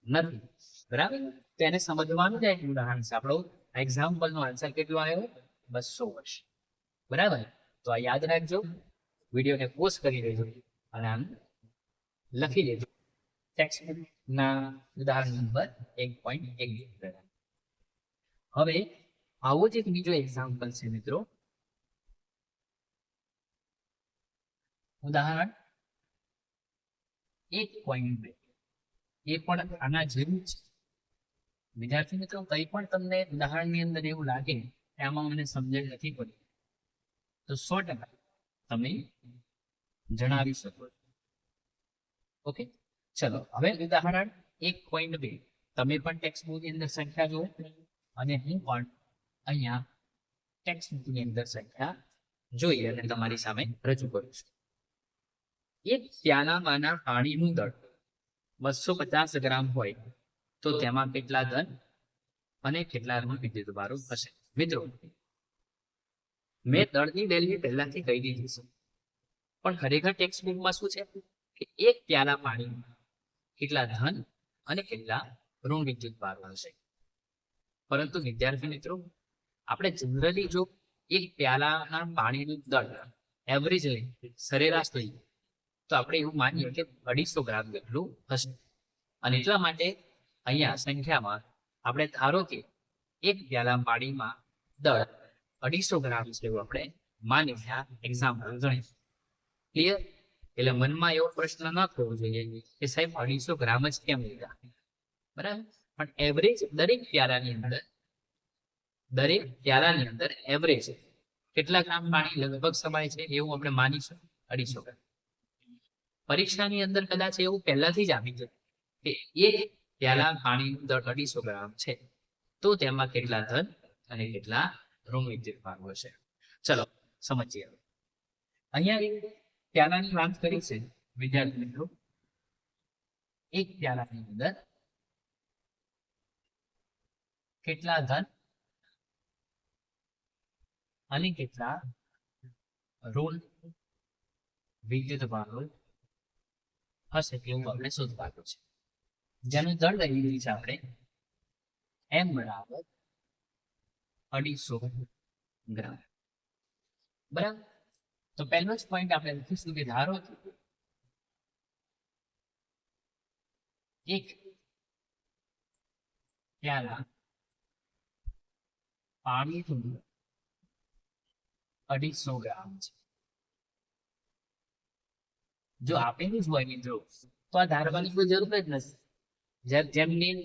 નથી. બરાબર? તો એને સમજવાનું છે એક ઉદાહરણ છે. આપણો એક્ઝામ્પલ નો આન્સર કેટલો આવ્યો? 200 વર્ષ. બરાબર? તો આ યાદ રાખજો, વિડીયોને પોઝ કરી દેજો અને આમ લખી દેજો. ટેક્સ્ટબુક ના ઉદાહરણ નંબર 1.1. હવે આવો જ એક બીજો એક્ઝામ્પલ છે મિત્રો. ઉદાહરણ 1.2. એ પણ આના જેવું જ. વિદ્યાર્થી મિત્રો, કંઈ પણ તમને ઉદાહરણની અંદર એવું લાગે કે આમાં મને સમજણ નથી પડી તો 100% તમે જણાવી શકો. ઓકે, ચલો હવે ઉદાહરણ 1.2. તમે પણ ટેક્સ્ટ બુક ની અંદર સંખ્યા જુઓ અને હું પણ અહીંયા ટેક્સ્ટ બુક ની અંદર સંખ્યા જોઈ અને તમારી સામે રજૂ કરું છું. એક પ્યાલામાંના પાણીનું દળ 250 ગ્રામ હોય તો તેમાં કેટલા ધન અને કેટલા ઋણ વિદ્યુતભારો હશે? મિત્રો, મેં દળની વેલ્યુ પહેલાથી કહી દીધી છે, પણ ખરેખર ટેક્સ્ટ બુકમાં શું છે કે એક પ્યાલા પાણીમાં કેટલા ધન અને કેટલા ઋણ વિદ્યુતભારો હશે. પરંતુ વિદ્યાર્થી મિત્રો, આપણે જનરલી જો એક પ્યાલાના પાણીનું દળ એવરેજ લઈએ, સરેરાશ લઈએ, તો આપણે એવું માનીએ કે 250 ગ્રામ જેટલું હશે. અને એટલા માટે અહીંયા સંખ્યામાં આપણે ધારો કે એક પ્યાલા પાણીમાં દળ 250 ગ્રામ છે એવું આપણે માની આ એક્ઝામ્પલ ગણીએ. ક્લિયર? એટલે મનમાં એવો પ્રશ્ન ન થવો જોઈએ કે સાહેબ 250 ગ્રામ જ કેમ લીધા, બરાબર? પણ એવરેજ દરેક પ્યાલાની અંદર એવરેજ કેટલા ગ્રામ પાણી લગભગ સમાય છે એવું આપણે માનીશું 250 ગ્રામ. પરીક્ષાની અંદર કદાચ એવું પહેલાથી જ આપી છે કે એક પ્યાલા પાણીનું દળ 250 ગ્રામ છે તો તેમાં કેટલા ધન અને કેટલા ઋણ વિદ્યુતભારો હશે. ચલો સમજીએ. અહીંયા એક પ્યાલાની વાત કરી છે વિદ્યાર્થી મિત્રો. એક પ્યાલાની અંદર કેટલા ધન અને કેટલા ઋણ વિદ્યુતભારો હશે એવું આપણે શોધવાનું છે. જેનું દળ લઈ લીધી છે આપણે m બરાબર 250 ગ્રામ. બરાબર? તો પહેલો જ પોઈન્ટ આપણે લખીશું કે ધારો કે એક પ્યાલા પાણીનું 250 ગ્રામ છે. જો આપેલું જ હોય મિત્રો તો આ ધારવાની કોઈ જરૂર જ નથી. જેમની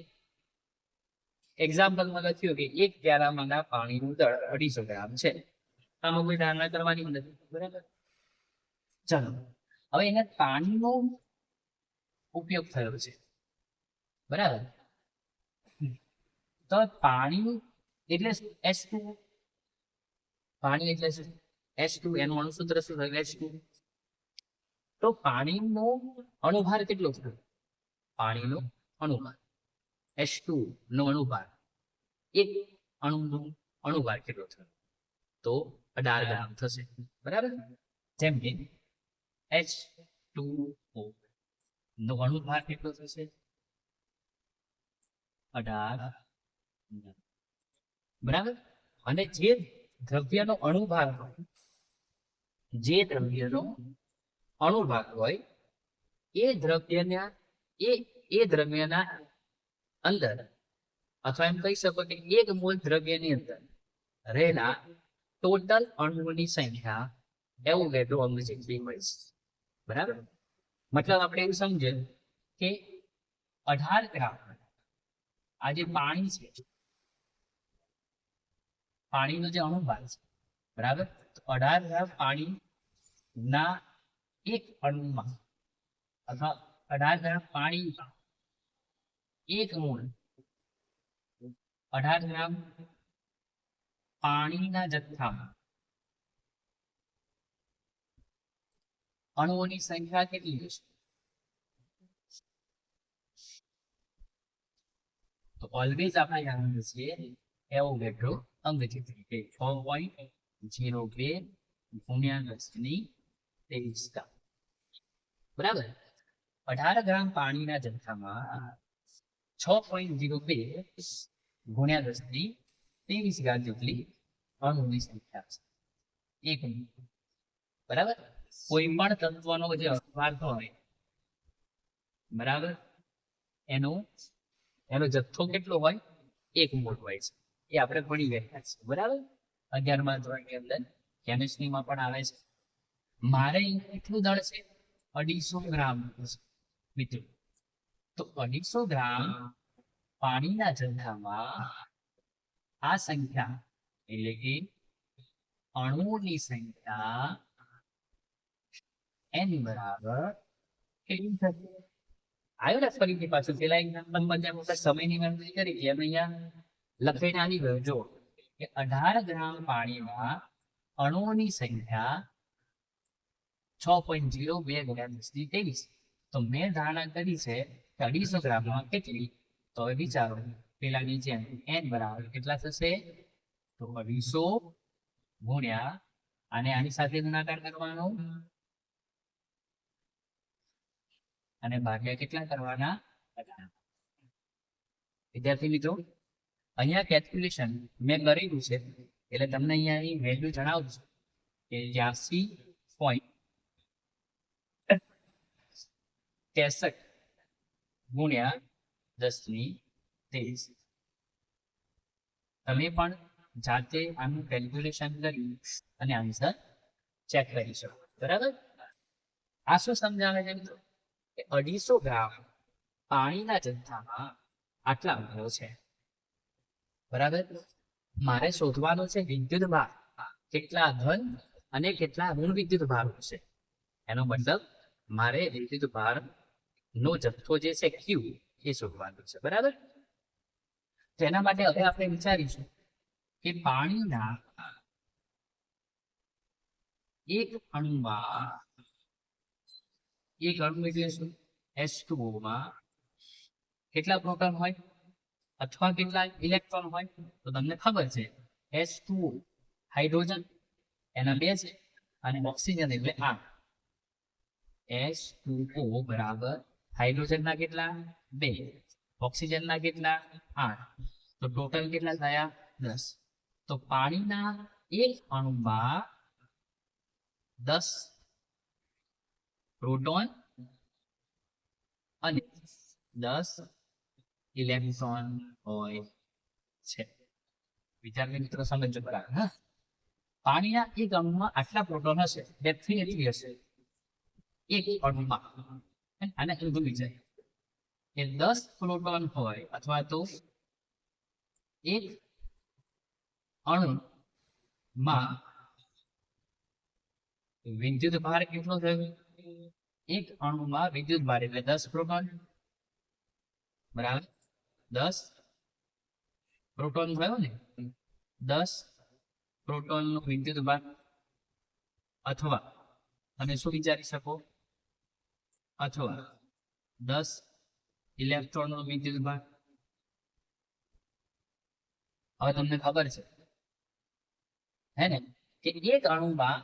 એક્ઝામ્પલમાં લખ્યું કે એક પ્યાલામાંના પાણીનું દળ 250 ગ્રામ છે, આમાં કોઈ ધારણા કરવાની નથી. બરાબર? ચાલો હવે એને પાણીનો ઉપયોગ થયો છે, બરાબર? તો પાણી એટલે H2. પાણી એટલે શું? H2. એનું અણુસૂત્ર શું થયું? H2. તો પાણીનો અણુભાર કેટલો થયો? પાણીનો અણુભાર H2 નો અણુભાર એક અણુનો અણુભાર કેટલો થયો? તો 18 ગ્રામ થશે. બરાબર? જેમ કે H2O નો અણુભાર કેટલો થશે? 18. બરાબર? અને જે દ્રવ્યનો અણુભાર હોય, એ દ્રવ્યના અંદર, અથવા એમ કહી શકો કે એક મોલ દ્રવ્યની અંદર રહેલા ટોટલ અણુઓની સંખ્યા એવોગાડ્રો અંક જેટલી હોય છે. બરાબર? મતલબ આપણે એવું સમજે કે 18 ગ્રામ આ જે પાણી છે, પાણીનો જે અણુભાર છે, બરાબર? તો 18 ગ્રામ પાણીના એક અણુમાં અથવા 18 ગ્રામ પાણીમાં એક મોલ 18 ગ્રામ પાણીના જથ્થામાં અણુઓની સંખ્યા કેટલી હશે? તો ઓલવેઝ આપણે જાણીએ છીએ એવોગાડ્રો અંક જેટલી કે 6.02 ગુણ્યા 10⁻23. બરાબર? 18 ગ્રામ પાણીના જથ્થામાં 6.02 ગુણ્યા 10⁻23 જેટલી અણુની સંખ્યા છે. એક મિનિટ. બરાબર? કોઈ પણ તત્વનો જે અણુભાર હોય, બરાબર, એનો જથ્થો કેટલો હોય? 1 મોલ હોય છે. એ આપણે ભણી ગયા છે. બરાબર? 11મા ધોરણની અંદર કેમિસ્ટ્રીમાં પણ આવે છે. મારે કેટલું દળ છે? 250 ગ્રામ મિત્રો. તો 250 ગ્રામ પાણીના જથ્થામાં આ સંખ્યા એટલે કે અણુઓની સંખ્યા n બરાબર કેટલી થશે? આવ્યું ને ફરીથી પાછું પેલા એક્ઝામ્પલમાં જેમ આપણે સમયની ગણતરી કરી છે એમ અહીંયા લખીને આવી ગયું જો કે 18 ગ્રામ પાણીમાં અણુઓની સંખ્યા 6.02 ગુણ્યા 1023. તો મેં ધારણા કરી છે કે 250 ગ્રામમાં કેટલી, તો હવે વિચારો પેલાની જેમ n બરાબર કેટલા થશે, તો 250 ગુણ્યા અને આની સાથે ગુણાકાર કરવાનો અને ભાગ્યા કેટલા કરવાના. વિદ્યાર્થી મિત્રો અહીંયા કેલ્ક્યુલેશન મેં કરેલું છે એટલે તમને અહીંયા વેલ્યુ જણાવું છું કે 83.63 ગુણ્યા 1023. તમે પણ જાતે આનું કેલ્ક્યુલેશન કરી અને આન્સર ચેક કરી શકો. બરાબર. આ શું સમજાવે છે મિત્રો કે 250 ગ્રામ પાણીના જથ્થામાં આટલા અણુઓ છે. બરાબર. મારે શોધવાનો છે વિદ્યુત ભાર, કેટલા ધન અને કેટલા ઋણ વિદ્યુત ભાર છે. એનો મતલબ મારે વિદ્યુત ભાર નો જથ્થો જે છે Q એ શોધવાનો છે. બરાબર. તો એના માટે હવે આપણે વિચારીશું કે પાણીના એક અણુમાં, એક અણુ એટલે શું, H2O માં કેટલા પ્રોટોન હોય અથવા કેટલા ઇલેક્ટ્રોન હોય, તો તમને ખબર છે H2O હાઇડ્રોજન એના 2 છે અને ઓક્સિજન એટલે 8. H2O બરાબર હાઇડ્રોજનના કેટલા 2, ઓક્સિજનના કેટલા 8, તો ટોટલ કેટલા થયા 10. તો પાણીના એક અણુમાં 10 પ્રોટોન અને 10 ઇલેક્ટ્રોન હોય છે. વિદ્યાર્થી મિત્રો સમજો બરાબર. હા, પાણીના એક અણુમાં આટલા પ્રોટોન હશે, ડેફિનેટલી હશે એક અણુમાં. આને ભૂલી જાય કે 10 પ્રોટોન હોય અથવા તો એક અણુમાં વિદ્યુત ભાર કેટલો થયો, એક અણુમાં વિદ્યુત ભાર એટલે 10 પ્રોટોન બરાબર 10 પ્રોટોન થયો ને, 10 પ્રોટોન નો વિદ્યુત ભાર, અથવા તમે શું વિચારી શકો, અથવા 10 ઇલેક્ટ્રોન નો વિદ્યુત ભાર. હવે તમને ખબર છે હે ને કે એક અણુમાં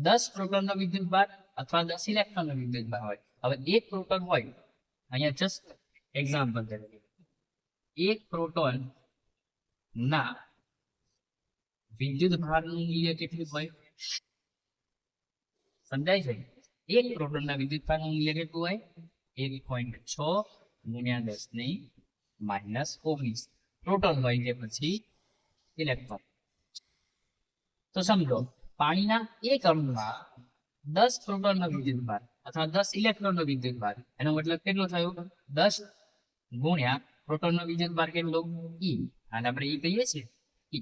10 પ્રોટોન નો વિદ્યુત ભાર અથવા 10 ઇલેક્ટ્રોન નો વિદ્યુત ભાર હોય. હવે એક પ્રોટોન હોય, અહીંયા જસ્ટ એક્ઝામ્પલ તરીકે એક પ્રોટોન ના વિદ્યુત ભારનું મૂલ્ય કેટલું હોય, સમજાય છે? એક પ્રોટોન ના વિદ્યુત ભારનું મૂલ્ય કેટલું હોય, 1.6 ગુણ્યા 10 ની -19 પ્રોટોન હોય કે પછી ઇલેક્ટ્રોન. તો સમજો પાણીના એક અણુમાં 10 પ્રોટોન નો વિદ્યુત ભાર અથવા 10 ઇલેક્ટ્રોન નો વિદ્યુત ભાર, એનો મતલબ કેટલો થયો, 10 ગુણ્યા પ્રોટોન નો વિદ્યુત ભાર કેટલો E, અને આપણે E કહીએ છીએ E.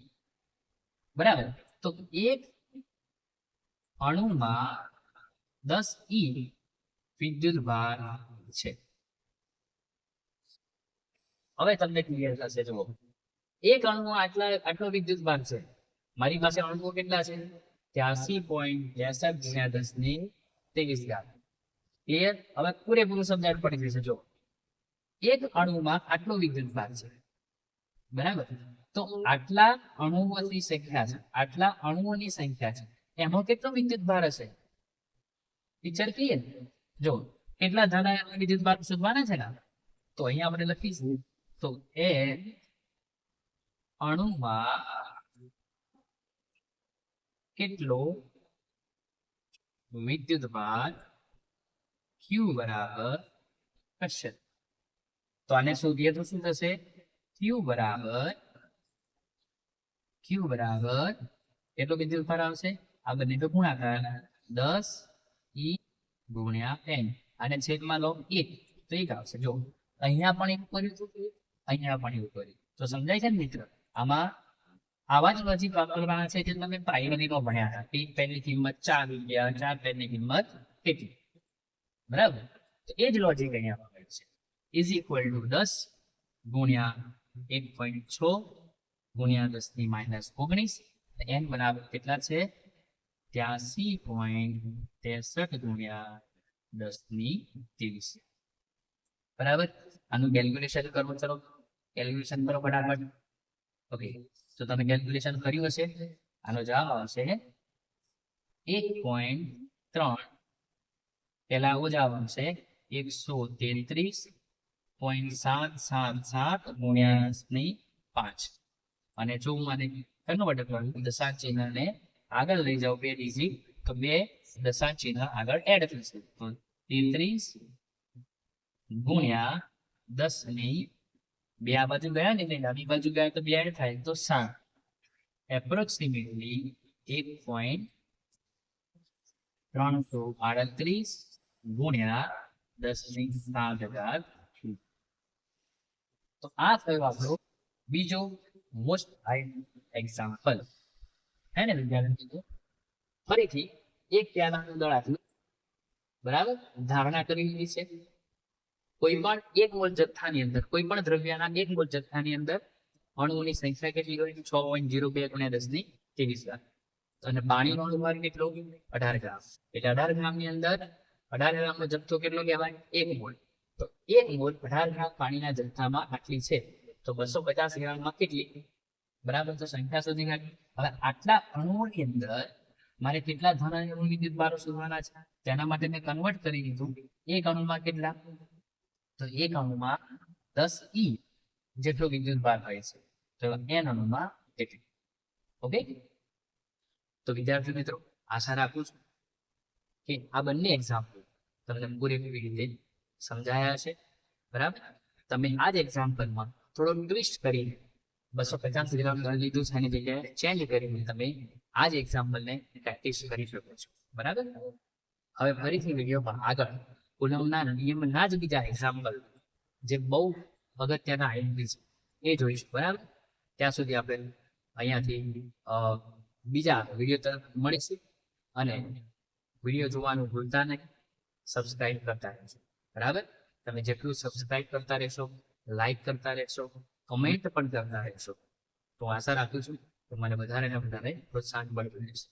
બરાબર. તો એક અણુમાં 10 E વિદ્યુત ભાર છે. હવે તમને ક્લિયર થશે. જુઓ, એક અણુમાં આટલો વિદ્યુત ભાર છે. મારી પાસે અણુઓ કેટલા છે, 83.63 ગુણ્યા 10 ની 23. ક્લિયર? હવે પૂરેપૂરું સમજાવટ પડી જશે. જો એક અણુમાં આટલો વિદ્યુત ભાર છે, બરાબર, તો આટલા અણુઓની સંખ્યા છે, આટલા અણુઓની સંખ્યા છે, એમાં કેટલો વિદ્યુત ભાર હશે, પિક્ચર ક્લિયર? જો કેટલા ધન વિદ્યુત ભાર શોધવાના છે ને, તો અહીંયા આપણે લખીશું તો એ અણુમાં કેટલો વિદ્યુત ભાર Q બરાબર હશે. તો આને શોધીએ તો શું થશે, Q બરાબર કેટલો વિદ્યુત ભાર આવશે, આ બંને તો ગુણાકાર 10 E ગુણ્યા n, અને છેદમાં લો 1 તો 1 આવશે. જો અહીંયા પણ એક કર્યું, અહીંયા પણ એવું કર્યું, તો સમજાય છે ને મિત્ર? આમાં આવા જ લોજિક વાપરવાના છે જે તમે પ્રાઇમરીમાં ભણ્યા હતા. એક પેનની કિંમત 4 રૂપિયા, 4 પેનની કિંમત કેટલી, બરાબર? તો એ જ લોજિક અહીંયા વાપરે છે. ઇઝ ઇક્વલ ટુ 10 ગુણ્યા 1.6 ગુણ્યા 10⁻19 n બરાબર કેટલા છે 83.63 ગુણ્યા 10⁻23 બરાબર આનું કેલ્ક્યુલેશન કરવું ચલો કેલ્ક્યુલેશન કરો ફટાફટ ઓકે તો તમે કેલ્ક્યુલેશન કર્યું હશે આનો જવાબ આવશે 1.3 પેલા આવો જવાબ આવશે 133.777 ગુણ્યા 10⁻5 અને જો હું આને કન્વર્ટ કરું દશાંશ ચિહ્નને આગળ લઈ જાઉં બે ડિજિટ તો બે દશાંશ ચિહ્ન આગળ એડ થશે તો 33 ગુણ્યા 10⁻2 આ બાજુ ગયા ને ડાબી બાજુ ગયા તો બે એડ થાય તો 7 એપ્રોક્સિમેટલી 1.338 ગુણ્યા 10⁻7,000 તો આ થયો આપણો બીજો મોસ્ટ હાઈ એક્ઝામ્પલ હે ને વિદ્યાર્થી ફરીથી એક પ્યાલાનું દળ આટલું બરાબર ધારણા કરી લીધી છે કોઈ પણ એક મોલ જથ્થાની અંદર કોઈ પણ દ્રવ્યના એક મોલ જથ્થાની અંદર અણુઓની સંખ્યા કેટલી હોય 6.02 ગુણ્યા 10⁻23 અને પાણીનો અણુભાર કેટલો 18 ગ્રામ એટલે 18 ગ્રામની અંદર 18 ગ્રામનો જથ્થો કેટલો કહેવાય 1 મોલ તો 1 મોલ 18 ગ્રામ પાણીના જથ્થામાં આટલી છે તો 250 ગ્રામમાં કેટલી બરાબર તો સંખ્યા શોધી કાઢી હવે આટલા અણુઓની અંદર મારે કેટલા ધન અને ઋણ વિદ્યુતભારો શોધવાના છે તેના માટે મેં કન્વર્ટ કરી દીધું એક અણુમાં કેટલા તો એક અણુમાં 10 E જેટલો વિદ્યુતભાર હોય છે તો n અણુમાં કેટલી ઓકે તો વિદ્યાર્થી મિત્રો આશા રાખું છું કે આ બંને એક્ઝામ્પલ તમને પૂરેપૂરી રીતે સમજાયા છે બરાબર તમે આ જ એક્ઝામ્પલમાં થોડો ટ્વિસ્ટ કરીને 250 ગ્રામ દળ લીધું છે એની જગ્યાએ ચેન્જ કરીને તમે આ જ એક્ઝામ્પલને પ્રેક્ટિસ કરી શકો છો બરાબર હવે ફરીથી વિડીયોમાં આગળ કુલમના નિયમના જ બીજા એક્ઝામ્પલ જે બહુ અગત્યના આઈએમપી છે એ જોઈશું બરાબર ત્યાં સુધી આપણે અહીંયાથી બીજા વિડીયો તરફ મળીશું અને વિડીયો જોવાનું ભૂલતા નહીં સબસ્ક્રાઇબ કરતા રહેશો બરાબર તમે જેટલું સબસ્ક્રાઇબ કરતા રહેશો લાઈક કરતા રહેશો કમેન્ટ પણ કરતા રહેશો તો આશા રાખું છું કે મને વધારે ને વધારે પ્રોત્સાહન મળતું રહેશે